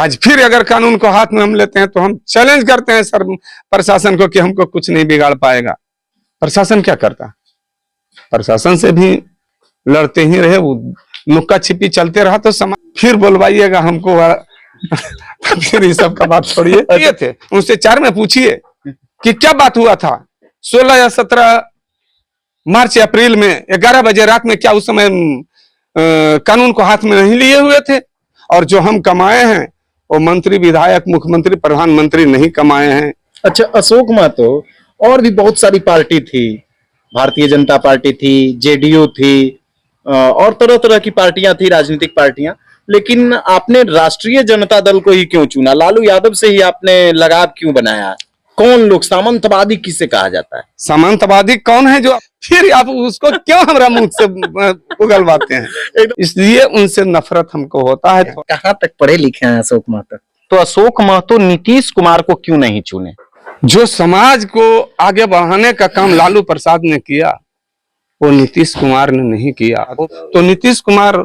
आज फिर अगर कानून को हाथ में हम लेते हैं तो हम चैलेंज करते हैं सर प्रशासन को कि हमको कुछ नहीं बिगाड़ पाएगा। प्रशासन क्या करता? प्रशासन से भी लड़ते ही रहे, वो नुक्का छिपी चलते रहा तो समाज फिर बोलवाइएगा हमको। फिर ये सब का बात छोड़िए। ये थे उनसे 4 में पूछिए कि क्या बात हुआ था 16 या 17 मार्च अप्रैल में 11 बजे रात में, क्या उस समय कानून को हाथ में नहीं लिए हुए थे? और जो हम कमाए हैं वो मंत्री, विधायक, मुख्यमंत्री, प्रधानमंत्री नहीं कमाए हैं। अच्छा, अशोक महतो, और भी बहुत सारी पार्टी थी, भारतीय जनता पार्टी थी, जेडीयू थी, और तरह तरह की पार्टियां थी, राजनीतिक पार्टियां, लेकिन आपने राष्ट्रीय जनता दल को ही क्यों चुना? लालू यादव से ही आपने लगाव क्यों बनाया? कौन लोग सामंतवादी किसे कहा जाता है? सामंतवादी कौन है जो फिर आप उसको क्यों हमारा मुंह से उगलवाते हैं? इसलिए उनसे नफरत हमको होता है। कहाँ तक पढ़े लिखे हैं अशोक महतो? तो अशोक महतो नीतीश कुमार को क्यों नहीं चुने? जो समाज को आगे बढ़ाने का काम लालू प्रसाद ने किया वो नीतीश कुमार ने नहीं किया। तो नीतीश कुमार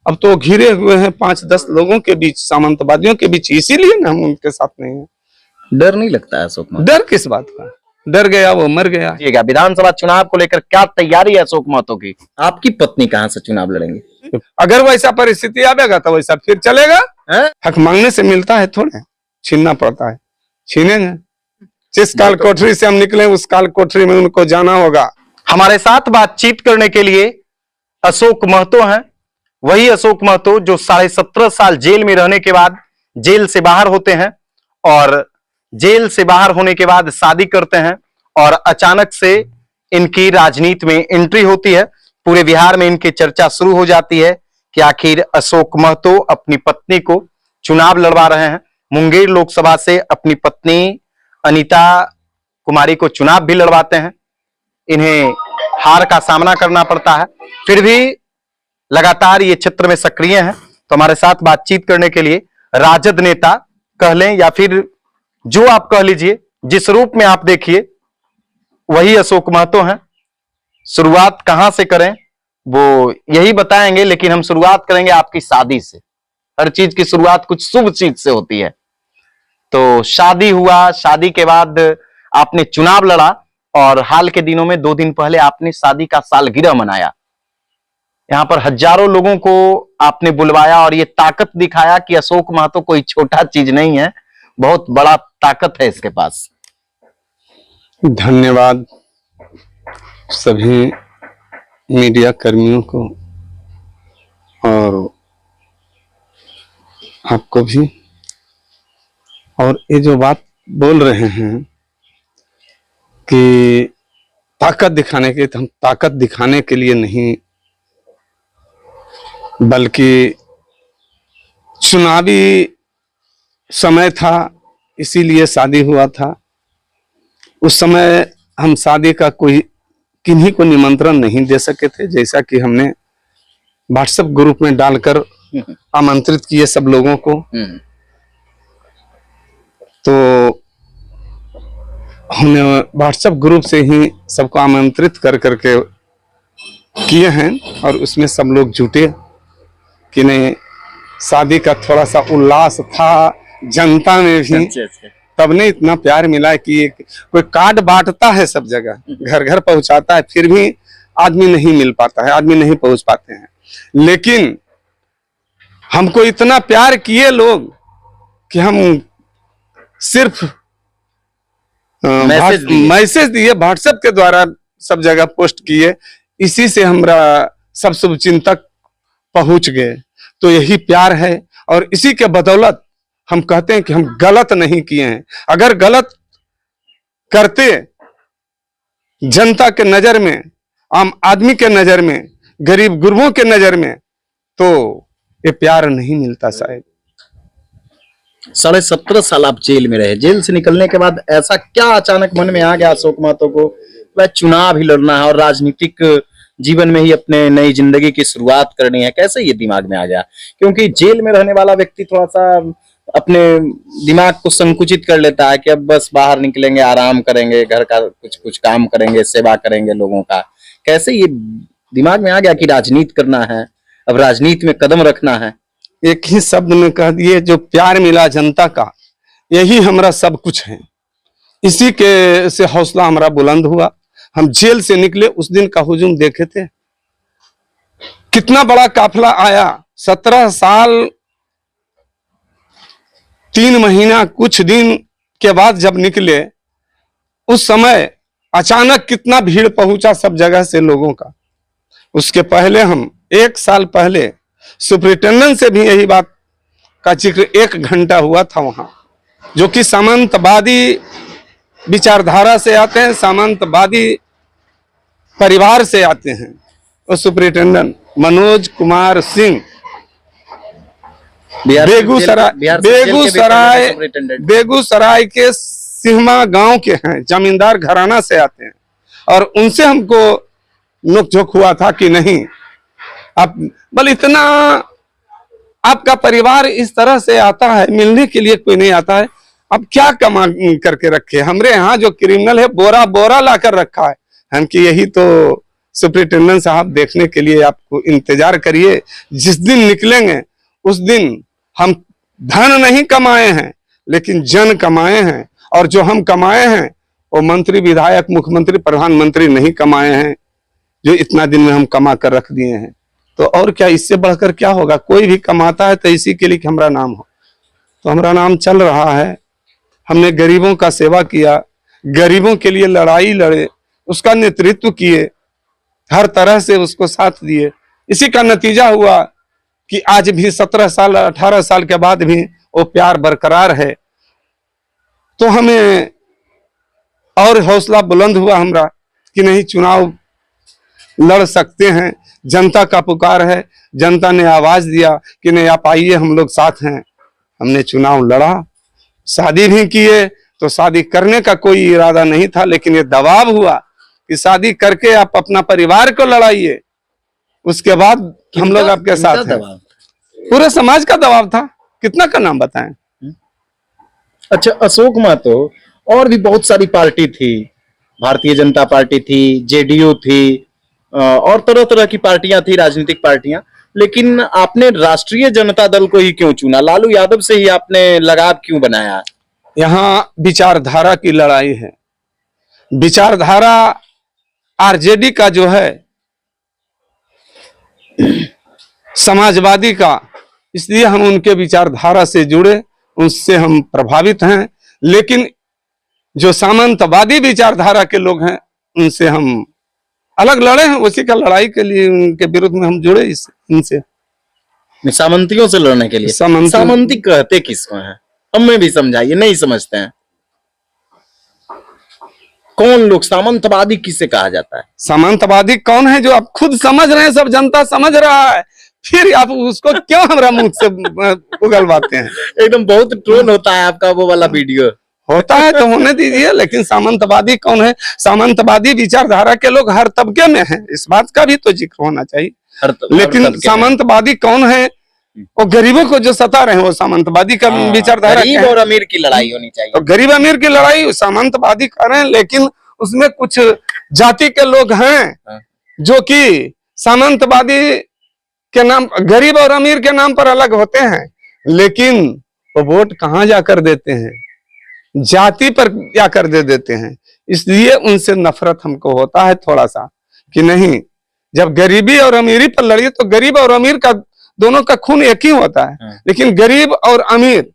अब तो घिरे हुए हैं 5-10 लोगों के बीच, सामंतवादियों के बीच, इसीलिए ना हम उनके साथ नहीं है। डर नहीं लगता है अशोक महतो? डर किस बात का? डर गया वो मर गया। विधानसभा चुनाव को लेकर क्या तैयारी है अशोक महतो की? आपकी पत्नी कहाँ से चुनाव लड़ेंगे? अगर वैसा परिस्थिति आएगा तो वैसा फिर चलेगा। हक मांगने से मिलता है थोड़े, छीनना पड़ता है, छीनेंगे। जिस काल कोठरी से हम निकले उस काल कोठरी में उनको जाना होगा। हमारे साथ बातचीत करने के लिए अशोक महतो हैं, वही अशोक महतो जो 17.5 साल जेल में रहने के बाद जेल से बाहर होते हैं, और जेल से बाहर होने के बाद शादी करते हैं, और अचानक से इनकी राजनीति में एंट्री होती है। पूरे बिहार में इनकी चर्चा शुरू हो जाती है कि आखिर अशोक महतो अपनी पत्नी को चुनाव लड़वा रहे हैं। मुंगेर लोकसभा से अपनी पत्नी अनीता कुमारी को चुनाव भी लड़वाते हैं। इन्हें हार का सामना करना पड़ता है, फिर भी लगातार ये क्षेत्र में सक्रिय हैं। तो हमारे साथ बातचीत करने के लिए राजद नेता कह लें या फिर जो आप कह लीजिए, जिस रूप में आप देखिए वही अशोक महतो हैं। शुरुआत कहां से करें वो यही बताएंगे, लेकिन हम शुरुआत करेंगे आपकी शादी से। हर चीज की शुरुआत कुछ शुभ चीज से होती है। तो शादी हुआ, शादी के बाद आपने चुनाव लड़ा, और हाल के दिनों में 2 दिन पहले आपने शादी का सालगिरह मनाया। यहां पर हजारों लोगों को आपने बुलवाया और ये ताकत दिखाया कि अशोक महतो कोई छोटा चीज नहीं है, बहुत बड़ा ताकत है इसके पास। धन्यवाद सभी मीडिया कर्मियों को और आपको भी। और ये जो बात बोल रहे हैं कि ताकत दिखाने के, तो हम ताकत दिखाने के लिए नहीं, बल्कि चुनावी समय था इसीलिए शादी हुआ था। उस समय हम शादी का कोई किन्हीं को निमंत्रण नहीं दे सके थे, जैसा कि हमने व्हाट्सएप ग्रुप में डालकर आमंत्रित किए सब लोगों को। तो हमने व्हाट्सएप ग्रुप से ही सबको आमंत्रित कर करके किए हैं, और उसमें सब लोग जुटे कि नहीं, शादी का थोड़ा सा उल्लास था जनता में भी। तब ने इतना प्यार मिला कि कोई कार्ड बांटता है सब जगह, घर घर पहुंचाता है, फिर भी आदमी नहीं मिल पाता है, आदमी नहीं पहुंच पाते हैं। लेकिन हमको इतना प्यार किए लोग कि हम सिर्फ मैसेज दिए, व्हाट्सएप के द्वारा सब जगह पोस्ट किए, इसी से हमरा सब शुभचिंतक पहुंच गए। तो यही प्यार है, और इसी के बदौलत हम कहते हैं कि हम गलत नहीं किए हैं। अगर गलत करते जनता के नजर में, आम आदमी के नजर में, गरीब गुरबों के नजर में, तो ये प्यार नहीं मिलता शायद। 17.5 साल आप जेल में रहे, जेल से निकलने के बाद ऐसा क्या अचानक मन में आ गया अशोक महतो को वह चुनाव ही लड़ना है और राजनीतिक जीवन में ही अपने नई जिंदगी की शुरुआत करनी है? कैसे ये दिमाग में आ गया? क्योंकि जेल में रहने वाला व्यक्ति थोड़ा सा अपने दिमाग को संकुचित कर लेता है कि अब बस बाहर निकलेंगे, आराम करेंगे, घर का कुछ काम करेंगे, सेवा करेंगे लोगों का। कैसे ये दिमाग में आ गया कि राजनीति करना है, अब राजनीति में कदम रखना है? एक ही शब्द में कह दिए, जो प्यार मिला जनता का यही हमारा सब कुछ है। इसी के से हौसला हमारा बुलंद हुआ। हम जेल से निकले, उस दिन का हुजूम देखे थे, कितना बड़ा काफिला आया। 17 साल 3 महीना कुछ दिन के बाद जब निकले, उस समय अचानक कितना भीड़ पहुंचा सब जगह से लोगों का। उसके पहले हम 1 साल पहले सुपरिटेंडेंट से भी यही बात का जिक्र 1 घंटा हुआ था वहां, जो कि सामंतवादी विचारधारा से आते हैं, सामंतवादी परिवार से आते हैं। और सुपरिटेंडेंट मनोज कुमार सिंह बेगूसराय के सिहमा गांव के हैं, जमींदार घराना से आते हैं। और उनसे हमको नोकझोंक हुआ था कि नहीं, आप बल इतना आपका परिवार इस तरह से आता है, मिलने के लिए कोई नहीं आता है, अब क्या कमा करके रखे। हमरे यहाँ जो क्रिमिनल है बोरा बोरा लाकर रखा है। हम कि यही तो सुपरिटेंडेंट साहब देखने के लिए, आपको इंतजार करिए, जिस दिन निकलेंगे उस दिन हम धन नहीं कमाए हैं लेकिन जन कमाए हैं। और जो हम कमाए हैं वो मंत्री विधायक मुख्यमंत्री प्रधानमंत्री नहीं कमाए हैं, जो इतना दिन में हम कमा कर रख दिए हैं। तो और क्या, इससे बढ़कर क्या होगा। कोई भी कमाता है तो इसी के लिए कि हमारा नाम हो, तो हमारा नाम चल रहा है। हमने गरीबों का सेवा किया, गरीबों के लिए लड़ाई लड़े, उसका नेतृत्व किए, हर तरह से उसको साथ दिए। इसी का नतीजा हुआ कि आज भी 17 साल 18 साल के बाद भी वो प्यार बरकरार है। तो हमें और हौसला बुलंद हुआ हमरा कि नहीं, चुनाव लड़ सकते हैं, जनता का पुकार है, जनता ने आवाज दिया कि नहीं आप आइए, हम लोग साथ हैं। हमने चुनाव लड़ा, शादी भी किए। तो शादी करने का कोई इरादा नहीं था, लेकिन ये दबाव हुआ कि शादी करके आप अपना परिवार को लड़ाइए, उसके बाद हम लोग आपके साथ हैं। पूरे समाज का दबाव था, कितना का नाम बताएं। अच्छा, अशोक महतो, और भी बहुत सारी पार्टी थी, भारतीय जनता पार्टी थी, जेडीयू थी, और तरह तरह की पार्टियां थी, राजनीतिक पार्टियां, लेकिन आपने राष्ट्रीय जनता दल को ही क्यों चुना? लालू यादव से ही आपने लगाव क्यों बनाया? यहाँ विचारधारा की लड़ाई है। विचारधारा आरजेडी का जो है, समाजवादी का, इसलिए हम उनके विचारधारा से जुड़े, उससे हम प्रभावित हैं। लेकिन जो सामंतवादी विचारधारा के लोग हैं उनसे हम अलग लड़े हैं, उसी का लड़ाई के लिए उनके विरुद्ध में हम जुड़े इनसे। सामंतियों से लड़ने के लिए। सामंती कहते किसको हैं? हमें भी समझाइए, नहीं समझते हैं। कौन लोग सामंतवादी किसे कहा जाता है? सामंतवादी कौन है? जो आप खुद समझ रहे हैं, सब जनता समझ रहा है, फिर आप उसको क्यों हमारा मुंह से उगलवाते हैं? एकदम बहुत ट्रोल होता है आपका वो वाला वीडियो। होता है तो होने दीजिए, लेकिन सामंतवादी कौन है? सामंतवादी विचारधारा के लोग हर तबके में हैं, इस बात का भी तो जिक्र होना चाहिए। लेकिन सामंतवादी कौन है? वो गरीबों को जो सता रहे हैं, वो सामंतवादी का विचारधारा। गरीब और अमीर की लड़ाई होनी चाहिए। तो गरीब अमीर की लड़ाई सामंतवादी कर रहे हैं, लेकिन उसमें कुछ जाति के लोग हैं जो कि सामंतवादी के नाम, गरीब और अमीर के नाम पर अलग होते हैं, लेकिन वो वोट कहाँ जाकर देते हैं? जाति पर जाकर दे देते हैं। इसलिए उनसे नफरत हमको होता है थोड़ा सा, कि नहीं, जब गरीबी और अमीरी पर लड़िए तो गरीब और अमीर का दोनों का खून एक ही होता है, लेकिन गरीब और अमीर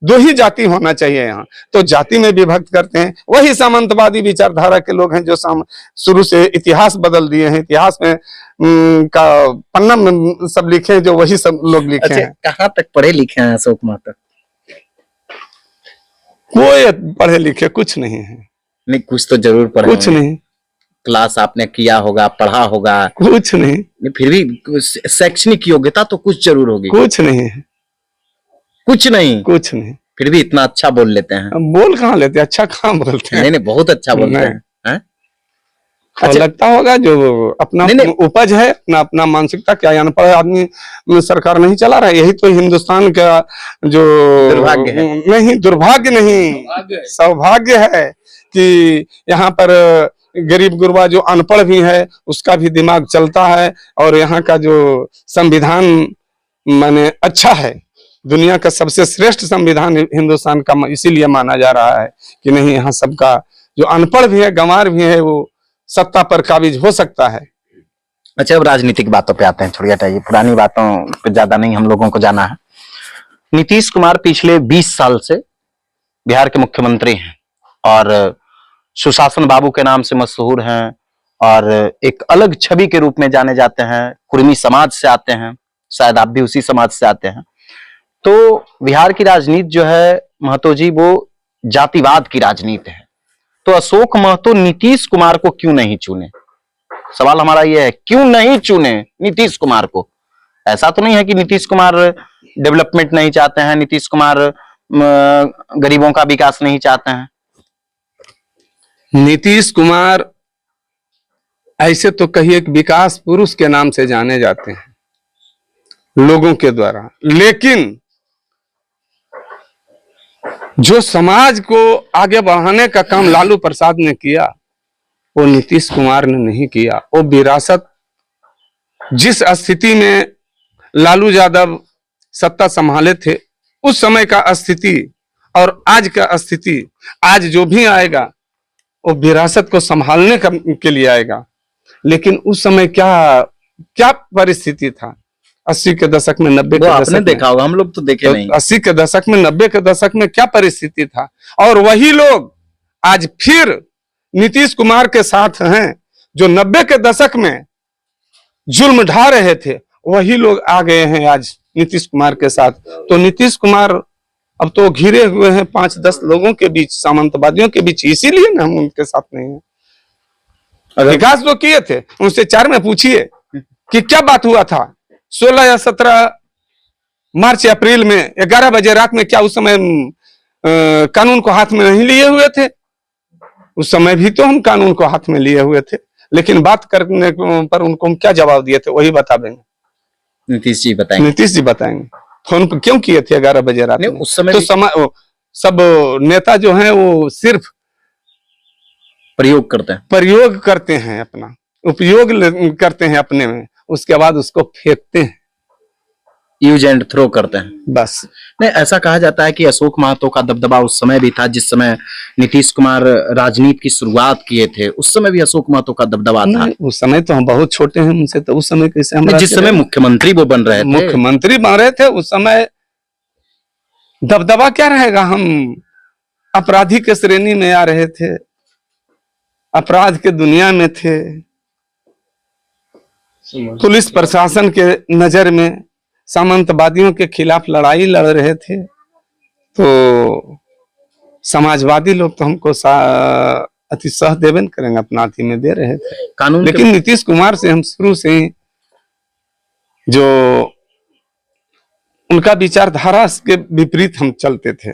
दो ही जाति होना चाहिए यहाँ। तो जाति में विभक्त करते हैं। वही सामंतवादी विचारधारा के लोग हैं जो शुरू से इतिहास बदल दिए हैं, इतिहास में का पन्ना में सब लिखे हैं, जो वही सब लोग लिखे हैं। कहाँ तक पढ़े लिखे हैं अशोक महतो? कोई पढ़े लिखे कुछ नहीं है। नहीं, कुछ तो जरूर पढ़े। कुछ नहीं। क्लास आपने किया होगा, पढ़ा होगा? कुछ नहीं। फिर भी शैक्षणिक योग्यता तो कुछ जरूर होगी। कुछ नहीं है। कुछ नहीं? कुछ नहीं। फिर भी इतना अच्छा बोल लेते हैं। बोल कहाँ लेते हैं, अच्छा कहाँ बोलते हैं? नहीं, बहुत अच्छा बोलते हैं। अच्छा लगता होगा, जो अपना उपज है, अपना मानसिकता। क्या अनपढ़ आदमी सरकार नहीं चला रहा है? यही तो हिंदुस्तान का जो दुर्भाग्य है। नहीं, दुर्भाग्य नहीं, सौभाग्य है कि यहाँ पर गरीब गुरबा जो अनपढ़ भी है उसका भी दिमाग चलता है। और यहाँ का जो संविधान माने अच्छा है, दुनिया का सबसे श्रेष्ठ संविधान हिंदुस्तान का इसीलिए माना जा रहा है कि नहीं, यहाँ सबका जो अनपढ़ भी है, गंवार भी है, वो सत्ता पर काबिज हो सकता है। अच्छा, अब राजनीतिक बातों पे आते हैं, छोड़िए हटाइए, पुरानी बातों पे ज्यादा नहीं हम लोगों को जाना है। नीतीश कुमार पिछले 20 साल से बिहार के मुख्यमंत्री हैं और सुशासन बाबू के नाम से मशहूर हैं और एक अलग छवि के रूप में जाने जाते हैं। कुर्मी समाज से आते हैं, शायद आप भी उसी समाज से आते हैं। तो बिहार की राजनीति जो है महतो जी, वो जातिवाद की राजनीति है। तो अशोक महतो नीतीश कुमार को क्यों नहीं चुने? सवाल हमारा यह है, क्यों नहीं चुने नीतीश कुमार को? ऐसा तो नहीं है कि नीतीश कुमार डेवलपमेंट नहीं चाहते हैं, नीतीश कुमार गरीबों का विकास नहीं चाहते हैं। नीतीश कुमार ऐसे तो कहिए कि विकास पुरुष के नाम से जाने जाते हैं लोगों के द्वारा, लेकिन जो समाज को आगे बढ़ाने का काम लालू प्रसाद ने किया, वो नीतीश कुमार ने नहीं किया। वो विरासत, जिस स्थिति में लालू यादव सत्ता संभाले थे, उस समय का स्थिति और आज का स्थिति, आज जो भी आएगा वो विरासत को संभालने के लिए आएगा। लेकिन उस समय क्या क्या परिस्थिति था? 80 के दशक में, 90 के दशक में, देखा होगा, हम लोग तो देखे नहीं। 80 के दशक में, 90 के दशक में क्या परिस्थिति था? और वही लोग आज फिर नीतीश कुमार के साथ हैं जो 90 के दशक में जुल्म ढा रहे थे, वही लोग आ गए हैं आज नीतीश कुमार के साथ। तो नीतीश कुमार अब तो घिरे हुए हैं 5-10 लोगों के बीच, सामंतवादियों के बीच, इसीलिए ना हम उनके साथ नहीं हैं। विकास तो किए थे, उनसे 4 में पूछिए कि क्या बात हुआ था 16 या 17 मार्च अप्रैल में 11 बजे रात में। क्या उस समय कानून को हाथ में नहीं लिए हुए थे? उस समय भी तो हम कानून को हाथ में लिए हुए थे, लेकिन बात करने पर उनको हम क्या जवाब दिए थे, वही बता देंगे। नीतीश जी बताएंगे। नीतीश जी बताएंगे फोन पर क्यों किए थे 11 बजे रात में। उस समय तो सब नेता जो हैं वो सिर्फ प्रयोग करते हैं, अपना उपयोग करते हैं अपने में, उसके बाद उसको फेंकते हैं, यूज एंड थ्रो करते हैं बस। नहीं, ऐसा कहा जाता है कि अशोक महतो का दबदबा उस समय भी था जिस समय नीतीश कुमार राजनीति की शुरुआत किए थे, उस समय भी अशोक महतो का दबदबा था। उस समय तो हम बहुत छोटे हैं उनसे, तो उस समय कैसे हम? जिस समय मुख्यमंत्री वो बन रहे थे, मुख्यमंत्री बन रहे थे, उस समय दबदबा क्या रहेगा? हम अपराधी के श्रेणी में आ रहे थे, अपराध के दुनिया में थे, पुलिस प्रशासन के नजर में सामंतवादियों के खिलाफ लड़ाई लड़ रहे थे। तो समाजवादी लोग तो हमको अति सहदेवन करेंगे, अपना अति में दे रहे थे कानून। लेकिन नीतीश कुमार से हम शुरू से ही जो उनका विचारधारा के विपरीत हम चलते थे,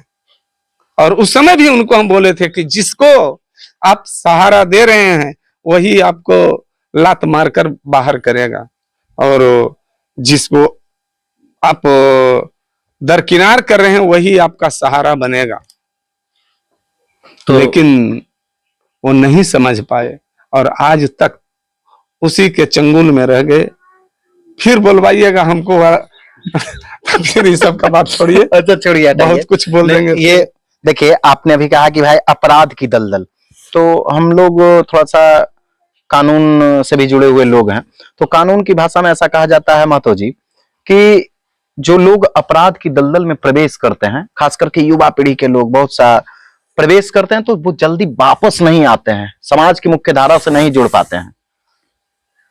और उस समय भी उनको हम बोले थे कि जिसको आप सहारा दे रहे हैं वही आपको लात मारकर बाहर करेगा, और जिसको आप दरकिनार कर रहे हैं वही आपका सहारा बनेगा। तो लेकिन वो नहीं समझ पाए और आज तक उसी के चंगुल में रह गए। फिर बोलवाइएगा हमको फिर ये सब का बात छोड़िए। अच्छा छोड़िए, बहुत कुछ बोल देंगे। ये देखिए, आपने अभी कहा कि भाई अपराध की दलदल, तो हम लोग थोड़ा सा कानून से भी जुड़े हुए लोग हैं, तो कानून की भाषा में ऐसा कहा जाता है महतो जी कि जो लोग अपराध की दलदल में प्रवेश करते हैं, खास करके युवा पीढ़ी के लोग बहुत सा प्रवेश करते हैं, तो वो जल्दी वापस नहीं आते हैं, समाज की मुख्य धारा से नहीं जुड़ पाते हैं,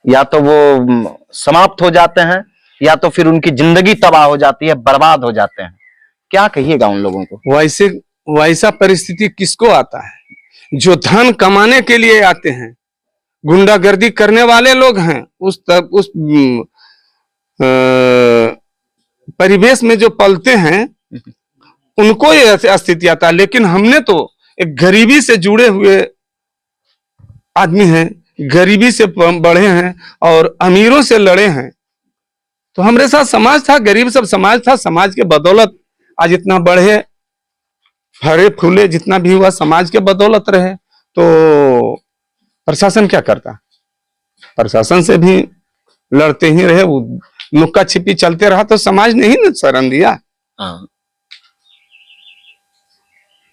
या तो वो समाप्त हो जाते हैं या तो फिर उनकी जिंदगी तबाह हो जाती है, बर्बाद हो जाते हैं। क्या कहिएगा उन लोगों को? वैसा परिस्थिति किसको आता है? जो धन कमाने के लिए आते हैं, गुंडागर्दी करने वाले लोग हैं, उस परिवेश में जो पलते हैं उनको ये स्थिति आता है। लेकिन हमने तो एक गरीबी से जुड़े हुए आदमी हैं, गरीबी से बढ़े हैं और अमीरों से लड़े हैं। तो हमारे साथ समाज था, गरीब सब समाज था, समाज के बदौलत आज इतना बढ़े, फरे फूले, जितना भी हुआ समाज के बदौलत रहे। तो प्रशासन क्या करता? प्रशासन से भी लड़ते ही रहे, वो नुक्का छिपी चलते रहा तो समाज ने ही न शरण दिया। हाँ।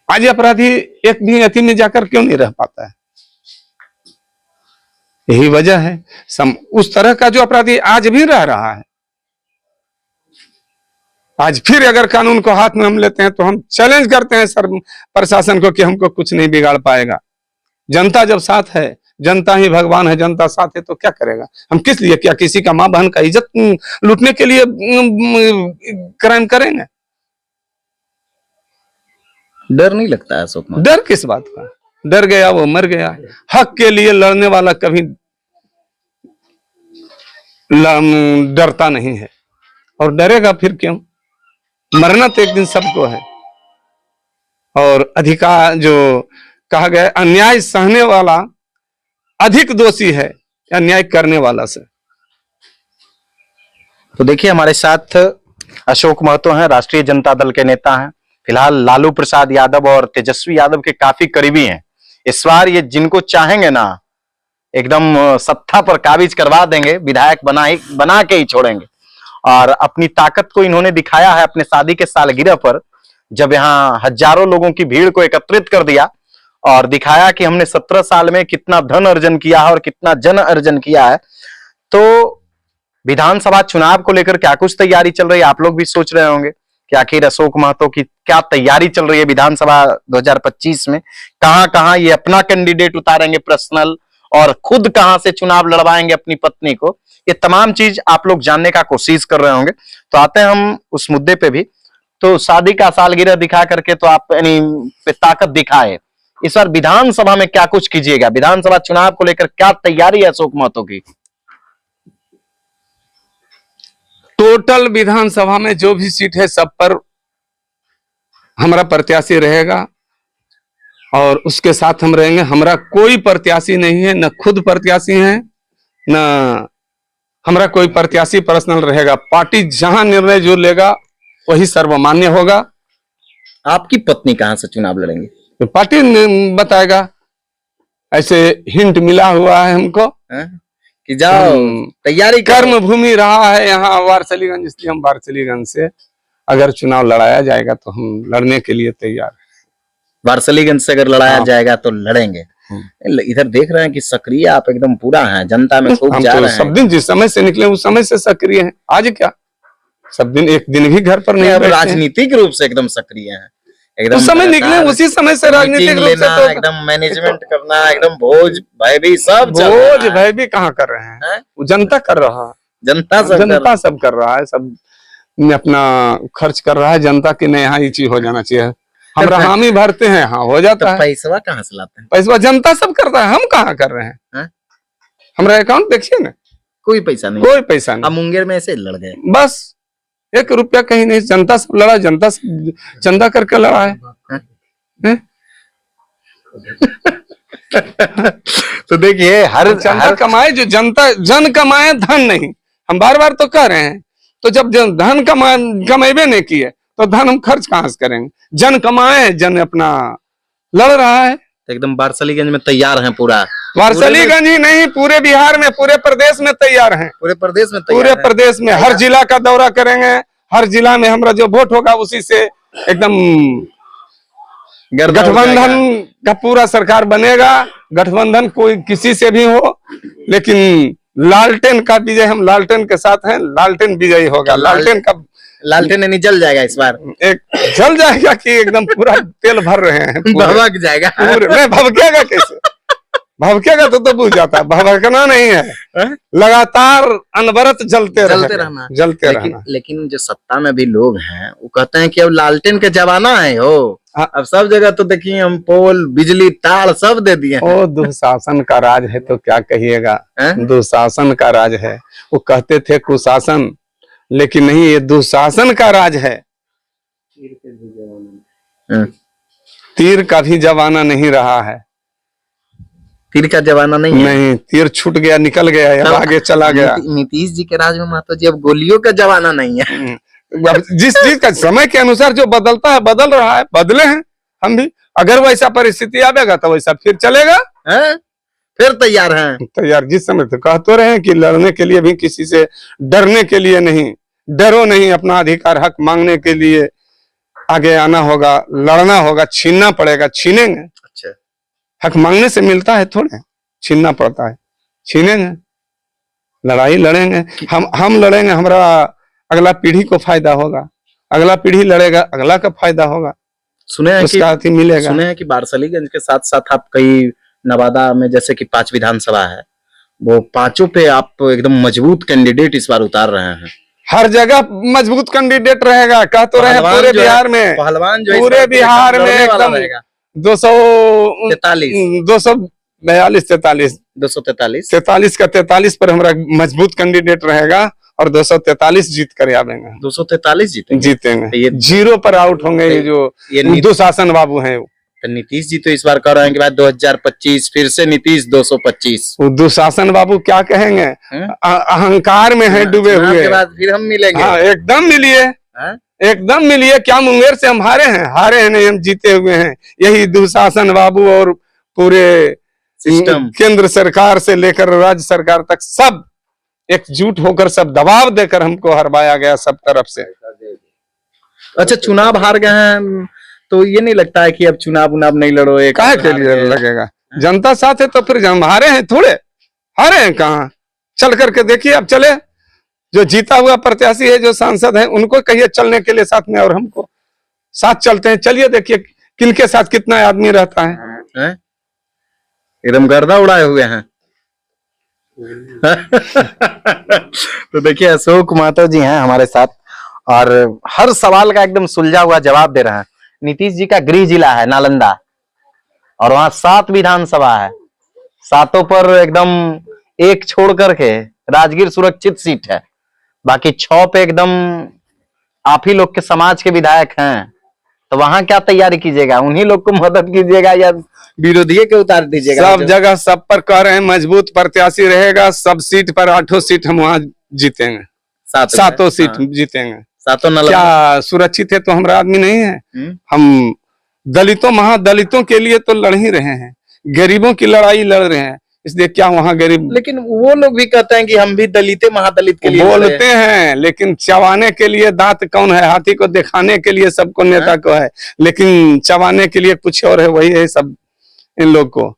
आज अपराधी एक भी अति में जाकर क्यों नहीं रह पाता है? यही वजह है। उस तरह का जो अपराधी आज भी रह रहा है, आज फिर अगर कानून को हाथ में हम लेते हैं तो हम चैलेंज करते हैं सर प्रशासन को कि हमको कुछ नहीं बिगाड़ पाएगा। जनता जब साथ है, जनता ही भगवान है, जनता साथ है तो क्या करेगा? हम किस लिए, क्या किसी का मां बहन का इज्जत लूटने के लिए क्राइम करेंगे? डर नहीं लगता है अशोक महतो? डर किस बात का? डर गया वो मर गया। हक के लिए लड़ने वाला कभी डरता नहीं है, और डरेगा फिर क्यों? मरना तो एक दिन सबको है। और अधिकार जो कहा गया, अन्याय सहने वाला अधिक दोषी है अन्याय करने वाला से। तो देखिए हमारे साथ अशोक महतो हैं, राष्ट्रीय जनता दल के नेता हैं, फिलहाल लालू प्रसाद यादव और तेजस्वी यादव के काफी करीबी हैं। इस बार ये जिनको चाहेंगे ना एकदम सत्ता पर काबिज करवा देंगे, विधायक बना के ही छोड़ेंगे। और अपनी ताकत को इन्होंने दिखाया है अपने शादी के सालगिरह पर, जब यहाँ हजारों लोगों की भीड़ को एकत्रित कर दिया और दिखाया कि हमने 17 साल में कितना धन अर्जन किया है और कितना जन अर्जन किया है। तो विधानसभा चुनाव को लेकर क्या कुछ तैयारी चल रही है, आप लोग भी सोच रहे होंगे कि आखिर अशोक महतो की क्या तैयारी चल रही है विधानसभा 2025 में, कहां ये अपना कैंडिडेट उतारेंगे पर्सनल, और खुद कहां से चुनाव लड़वाएंगे अपनी पत्नी को। ये तमाम चीज आप लोग जानने का कोशिश कर रहे होंगे। तो आते हैं हम उस मुद्दे पे भी। तो शादी का सालगिरह दिखा करके तो आप यानी ताकत दिखाए, इस बार विधानसभा में क्या कुछ कीजिएगा? विधानसभा चुनाव को लेकर क्या तैयारी है अशोक महतो की? टोटल विधानसभा में जो भी सीट है सब पर हमारा प्रत्याशी रहेगा और उसके साथ हम रहेंगे। हमारा कोई प्रत्याशी नहीं है, न खुद प्रत्याशी है, न हमारा कोई प्रत्याशी पर्सनल रहेगा। पार्टी जहां निर्णय जो लेगा वही सर्वमान्य होगा। आपकी पत्नी कहां से चुनाव लड़ेंगे? तो पार्टी बताएगा, ऐसे हिंट मिला हुआ है हमको कि जाओ तैयारी कर्म भूमि रहा है यहाँ वारसलीगंज, इसलिए हम वारसलीगंज से अगर चुनाव लड़ाया जाएगा तो हम लड़ने के लिए तैयार हैं। वारसलीगंज से अगर लड़ाया जाएगा तो लड़ेंगे। इधर देख रहे हैं कि सक्रिय आप एकदम पूरा हैं, जनता में खूब जा रहे हैं। सब दिन जिस समय से निकले उस समय से सक्रिय हैं। आज क्या सब दिन एक दिन भी घर पर नहीं बैठे हैं। राजनीतिक रूप से एकदम सक्रिय हैं, एकदम उस समय निकले उसी समय से राजनीतिक रूप से तो एकदम मैनेजमेंट करना, एकदम भोज भाई भी सब भोज भाई भी कहाँ कर रहे हैं, वो जनता कर रहा है। जनता सब कर रहा है, सब अपना खर्च कर रहा है। जनता की नहीं यहाँ ये चीज हो जाना चाहिए, हम हामी भरते हैं, हाँ हो जाता है। पैसा कहाँ से लाते हैं? पैसा जनता सब करता है, हम कहाँ कर रहे हैं? हमारा अकाउंट देखिए ना, कोई पैसा नहीं, कोई पैसा नहीं। हम मुंगेर में ऐसे लड़ गए, बस 1 रुपया कहीं नहीं। जनता सब लड़ा, जनता सब चंदा करके लड़ा है। तो देखिए हर जनता कमाए, जो जनता जन कमाए धन नहीं। हम बार बार तो कह रहे हैं, तो जब धन कमाएबे नहीं किए तो धन हम खर्च कहां से करेंगे? जन कमाए, जन अपना लड़ रहा है। एकदम वारसलीगंज में तैयार हैं पूरा। वारसलीगंज ही नहीं, पूरे बिहार में, पूरे प्रदेश में तैयार हैं। पूरे प्रदेश में पूरे प्रदेश में हर जिला का दौरा करेंगे। हर जिला में हमारा जो वोट होगा उसी से एकदम गठबंधन का पूरा सरकार बनेगा। गठबंधन कोई किसी से भी हो, लेकिन लालटेन का विजय, हम लालटेन के साथ हैं। लालटेन विजयी होगा। लालटेन नहीं जल जाएगा इस बार, एक जल जाएगा कि एकदम पूरा तेल भर रहे हैं, भभक जाएगा। नहीं भभकेगा कैसे? भभकेगा तो बुझ जाता है, भभकना नहीं है, लगातार अनवरत जलते रहना। लेकिन जो सत्ता में भी लोग हैं वो कहते हैं कि अब लालटेन का जमाना है हो। अब सब जगह तो देखिए हम पोल, बिजली, तार सब दे दिए। ओ दुशासन का राज है तो क्या कहिएगा, दुशासन का राज है। वो कहते थे कुशासन, लेकिन नहीं, ये दुशासन का राज है। तीर का भी जमाना नहीं रहा है। तीर का जमाना नहीं, तीर छूट गया, निकल गया या आगे चला गया। नीतीश जी के राज में महतो जी अब गोलियों का जमाना नहीं है। जिस चीज का समय के अनुसार जो बदलता है, बदल रहा है, बदले हैं हम भी। अगर वैसा परिस्थिति आएगा तो वैसा फिर चलेगा। फिर तैयार हैं। तैयार, जिस समय तो कह तो रहे हैं कि लड़ने के लिए भी किसी से डरने के लिए नहीं, डरो नहीं, अपना अधिकार हक मांगने के लिए आगे आना होगा, लड़ना होगा, छीनना पड़ेगा, छीनेंगे। अच्छा, हक मांगने से मिलता है थोड़े, छीनना पड़ता है, छीनेंगे, लड़ाई लड़ेंगे। हम लड़ेंगे, हमारा अगला पीढ़ी को फायदा होगा, अगला पीढ़ी लड़ेगा, अगला का फायदा होगा, सुने हैं उसका अति मिलेगा। सुने हैं कि बारसलीगंज के साथ साथ आप कई नवादा में जैसे कि 5 विधानसभा है, वो 5 पे आप एकदम मजबूत कैंडिडेट इस बार उतार रहे हैं। हर जगह मजबूत कैंडिडेट रहेगा, कह तो रहे हैं पूरे बिहार में, पहलवान जो पूरे बिहार में एकदम 243 का 43 पर हमारा मजबूत कैंडिडेट रहेगा और 243 जीत कर आवेंगे। 243 जीतेंगे, ये 0 पर आउट होंगे ये जो दुशासन बाबू हैं। तो नीतीश जी तो इस बार कह रहे हैं कि भाई 2025 फिर से नीतीश 225। दुशासन बाबू क्या कहेंगे, अहंकार में है डूबे हुए। के बाद फिर हम मिलेंगे। हाँ, एकदम मिलिए, एकदम मिलिए। क्या मुंगेर से हम हारे हैं? हारे हैं नहीं, हम जीते हुए हैं। यही दुशासन बाबू और पूरे सिस्टम, केंद्र सरकार से लेकर राज्य सरकार तक सब एकजुट होकर सब दबाव देकर हमको हरवाया गया सब तरफ से। अच्छा, चुनाव हार गए हैं तो ये नहीं लगता है कि अब चुनाव नहीं लड़ो? काहे के लिए लगेगा? जनता साथ है तो फिर हम हारे हैं थोड़े, हारे हैं कहाँ? चल करके देखिए, अब चले, जो जीता हुआ प्रत्याशी है, जो सांसद है, उनको कहिए चलने के लिए साथ में, और हमको साथ चलते हैं। चलिए देखिए किनके साथ कितना आदमी रहता है। एकदम गर्दा उड़ाए हुए हैं। तो देखिए अशोक महतो जी हैं हमारे साथ और हर सवाल का एकदम सुलझा हुआ जवाब दे रहे हैं। नीतीश जी का गृह जिला है नालंदा और वहां 7 विधानसभा है, 7 पर एकदम एक छोड़ करके राजगीर सुरक्षित सीट है, बाकी 6 पे एकदम आप ही लोग के समाज के विधायक हैं। तो वहां क्या तैयारी कीजिएगा? उन्हीं लोग को मदद कीजिएगा या विरोधी के उतार दीजिएगा? सब जगह सब पर कह रहे हैं मजबूत प्रत्याशी रहेगा, सब सीट पर 8 सीट हम वहां जीतेंगे, 7 सीट जीतेंगे। 7 क्या सुरक्षित है तो हमारा आदमी नहीं है? हम दलितों महादलितों के लिए तो लड़ ही रहे हैं, गरीबों की लड़ाई लड़ रहे हैं, इसलिए क्या वहाँ गरीब? लेकिन वो लोग भी कहते हैं कि हम भी दलिते महादलित के लिए बोलते हैं, लेकिन चबाने के लिए दांत कौन है? हाथी को दिखाने के लिए सबको नेता को है, लेकिन चबाने के लिए कुछ और है, वही है सब इन लोग को।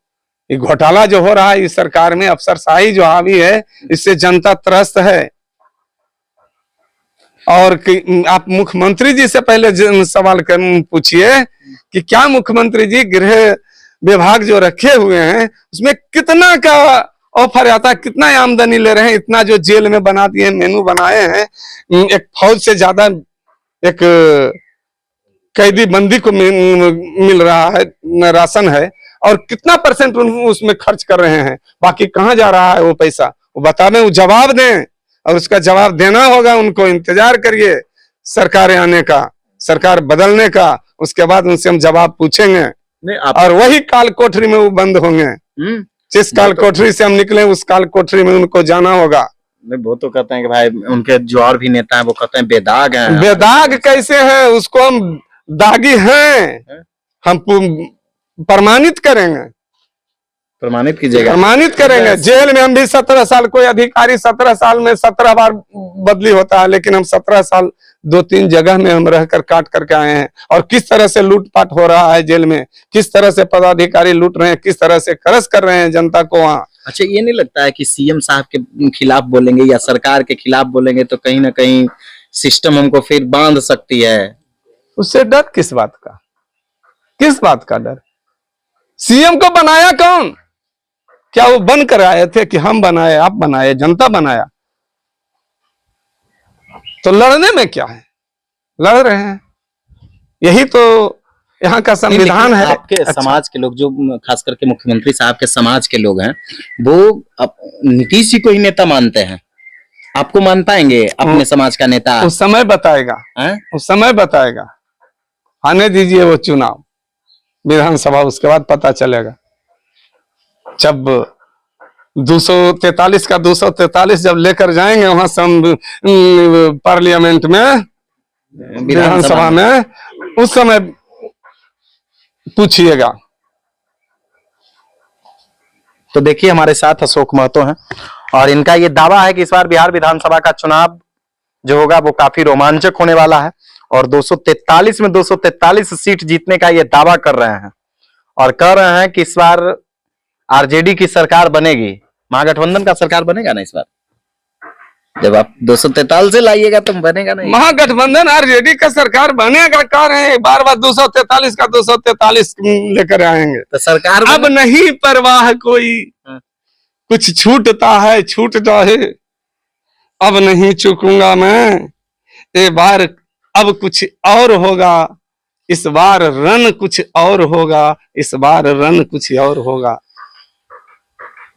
ये घोटाला जो हो रहा है इस सरकार में, अफसरशाही जो हावी है, इससे जनता त्रस्त है। और आप मुख्यमंत्री जी से पहले सवाल पूछिए कि क्या मुख्यमंत्री जी गृह विभाग जो रखे हुए हैं उसमें कितना का ऑफर आता है, कितना आमदनी ले रहे हैं? इतना जो जेल में बना दिए, मेनू बनाए हैं, एक फौज से ज्यादा एक कैदी बंदी को मिल रहा है, राशन है, और कितना % उसमें खर्च कर रहे हैं? बाकी कहाँ जा रहा है वो पैसा? वो बता दें, वो जवाब दें, और उसका जवाब देना होगा उनको। इंतजार करिए सरकार आने का, सरकार बदलने का, उसके बाद उनसे हम जवाब पूछेंगे। और वही काल कोठरी में वो बंद होंगे। जिस काल कोठरी से हम निकले उस काल कोठरी में उनको जाना होगा। वो तो कहते हैं कि भाई उनके जो और भी नेता हैं वो कहते हैं बेदाग हैं। बेदाग कैसे है? उसको हम दागी हैं, हम प्रमाणित करेंगे, प्रमाणित कीजिएगा, प्रमाणित करेंगे। जेल में हम भी 17 साल, कोई अधिकारी 17 साल में 17 बार बदली होता है, लेकिन हम 17 साल 2-3 जगह में हम रहकर काट करके आए हैं। और किस तरह से लूटपाट हो रहा है जेल में, किस तरह से पदाधिकारी लूट रहे हैं, किस तरह से खर्च कर रहे हैं जनता को वहाँ। अच्छा, ये नहीं लगता है कि सीएम साहब के खिलाफ बोलेंगे या सरकार के खिलाफ बोलेंगे तो कहीं ना कहीं सिस्टम हमको फिर बांध सकती है? उससे डर किस बात का? किस बात का डर? सीएम को बनाया कौन? क्या वो बन कर आए थे कि हम बनाए, आप बनाए, जनता बनाया? तो लड़ने में क्या है? लड़ रहे हैं, यही तो यहाँ का संविधान है। आपके समाज के लोग, जो खास करके मुख्यमंत्री साहब के समाज के लोग हैं, वो नीतीश जी को ही नेता मानते हैं। आपको मान पाएंगे अपने समाज का नेता? उस समय बताएगा, उस समय बताएगा। आने दीजिए वो चुनाव विधानसभा, उसके बाद पता चलेगा। जब 243 का 243 जब लेकर जाएंगे वहां पार्लियामेंट में, विधानसभा में, उस समय पूछिएगा। तो देखिए हमारे साथ अशोक महतो हैं और इनका ये दावा है कि इस बार बिहार विधानसभा का चुनाव जो होगा वो काफी रोमांचक होने वाला है और 243 में 243 सीट जीतने का ये दावा कर रहे हैं और कह रहे हैं कि इस बार आरजेडी की सरकार बनेगी। महागठबंधन का सरकार बनेगा ना इस बार? जब आप 243 से लाइएगा तो बनेगा नहीं। महागठबंधन आरजेडी का सरकार बनेगा, कह रहे हैं बार बार 243 का 243 लेकर आएंगे तो सरकार अब नहीं परवाह कोई, कुछ छूटता है छूट जाए, अब नहीं चूकूंगा मैं, ये बार अब कुछ और होगा, इस बार रन कुछ और होगा, इस बार रन कुछ और होगा।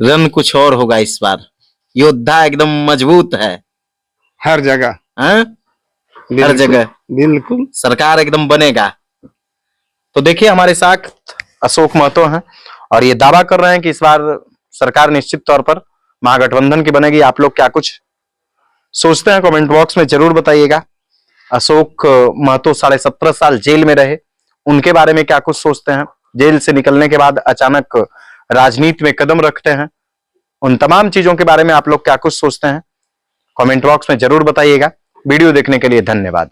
रन कुछ और होगा इस बार। योद्धा एकदम मजबूत है हर जगह, हर जगह बिल्कुल सरकार एकदम बनेगा। तो देखिए हमारे साथ अशोक महतो हैं और ये दावा कर रहे हैं कि इस बार सरकार निश्चित तौर पर महागठबंधन की बनेगी। आप लोग क्या कुछ सोचते हैं कमेंट बॉक्स में जरूर बताइएगा। अशोक महतो 17.5 साल जेल में रहे, उनके बारे में क्या कुछ सोचते हैं? जेल से निकलने के बाद अचानक राजनीति में कदम रखते हैं, उन तमाम चीजों के बारे में आप लोग क्या कुछ सोचते हैं? कमेंट बॉक्स में जरूर बताइएगा। वीडियो देखने के लिए धन्यवाद।